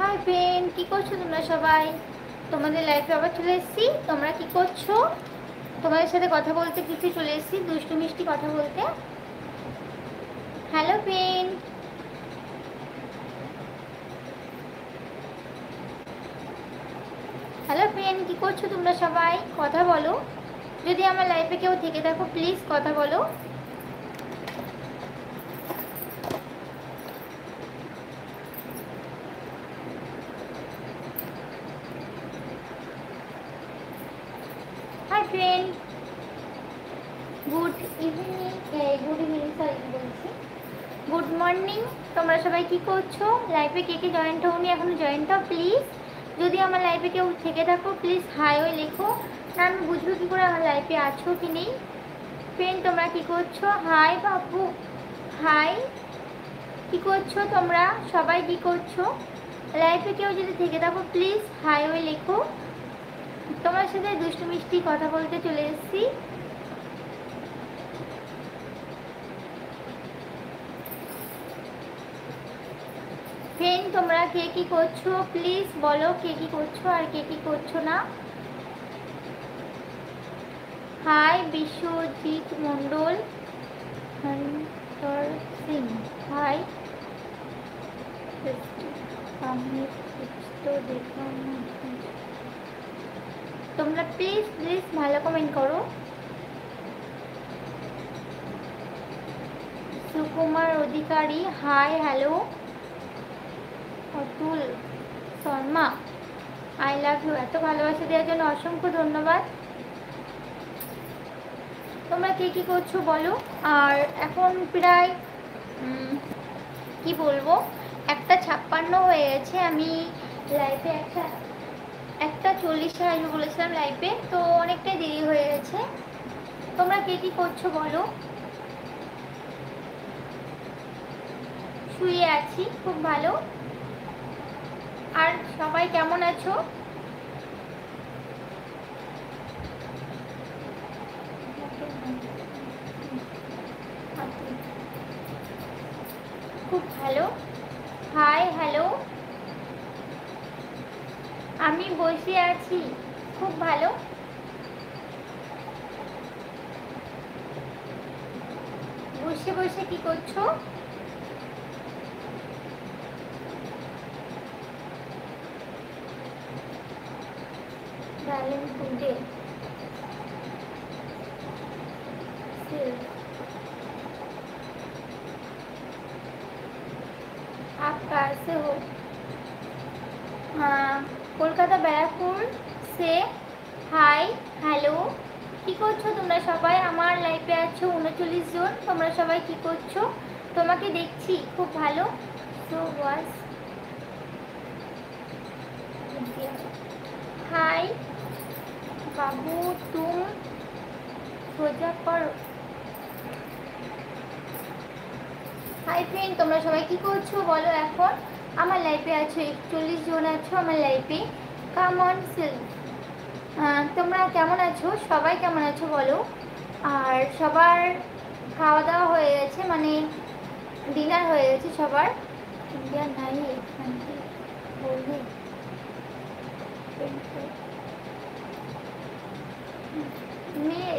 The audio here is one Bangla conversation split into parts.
হাই ফ্রেন্ড, কি করছো তোমরা সবাই? তোমাদের লাইফে আবার চলে এসেছি। তোমরা কি করছো? তোমাদের সাথে কথা বলতে কিছু চলে এসেছি, দুষ্টু মিষ্টি কথা বলতে। হ্যালো ফ্রেন্ড, হ্যালো ফ্রেন্ড, কি করছো তোমরা সবাই? কথা বলো। যদি আমার লাইফে কেউ থেকে থাকো প্লিজ কথা বলো। Hi friend, good evening. Good evening sorry বলছি, গুড মর্নিং। তোমরা সবাই কি করছো? লাইফে কে কে জয়েন্ট হওনি এখনো জয়েন্ট হও প্লিজ। যদি আমার লাইফে কেউ থেকে থাকো প্লিজ হাই ওই লেখো, না আমি বুঝবো কী করে আমার লাইফে আছো কি নেই। ফ্রেন্ড তোমরা কি করছো? হাই বাবু, হাই। কি করছো তোমরা সবাই? কি করছো? লাইফে কেউ যদি থেকে থাকো প্লিজ হাই ওই লেখো। তোমার সাথে দুষ্টু মিষ্টি কথা বলতে চলে এসেছি। ফ্রেন্ড তোমরা কে কি করছো প্লিজ বলো, কে কি করছো আর কে কি করছো না। High Biswajit Mondal, হন্তর Singh, high. আমি তো দেখলাম না। তোমরা প্লিজ প্লিজ ভালো কমেন্ট করো। Sukumar Adhikari, hi hello. Atul Sharma, I love you. এত ভালোবাসা দেওয়ার জন্য অসংখ্য ধন্যবাদ। তোমরা কে কী করছো বলো। আর এখন প্রায় কি বলবো, 1:56 হয়ে গেছে। আমি লাইফে একটা 40 আসবো বলেছিলাম লাইফে, তো অনেকটাই দেরি হয়ে গেছে। তোমরা কে কী করছো বলো। শুয়ে আছি, খুব ভালো। আর সবাই কেমন আছো? খুব ভালো। Hi hello. আমি বসে আছি, খুব ভালো। বসে বসে কি করছো? टूडे आप कहाँ से हो? हाँ, কলকাতা ব্যারাকপুর সে। Hi hello. কি করছো তোমরা সবাই? আমার লাইফে আছো 39 জন। তোমরা সবাই কি করছো? তোমাকে দেখছি, খুব ভালো। সো ওয়াজ হাই বাবু, তুম সোজা করো। হাই ফ্রেন্ড তোমরা সবাই কি করছো বলো। এখন আমার লাইফে আছো 41 জন আছো আমার লাইফে। Come on self. তোমরা কেমন আছো? সবাই কেমন আছো বলো। আর সবার খাওয়া দাওয়া হয়ে গেছে, মানে ডিনার হয়ে গেছে সবার। ইন্ডিয়া নাই এখান থেকে বলবে মেয়ে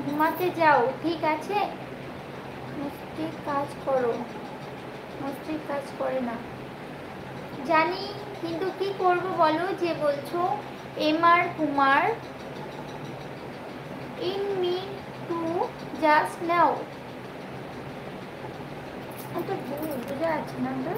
ঘুমাতে যাও, ঠিক আছে? মস্তির কাজ করো। মস্তির কাজ করে না জানি, কিন্তু কি করব বলো। যে বলছো MR Kumar, in me two just now. তো বোঝা যাচ্ছে না তো।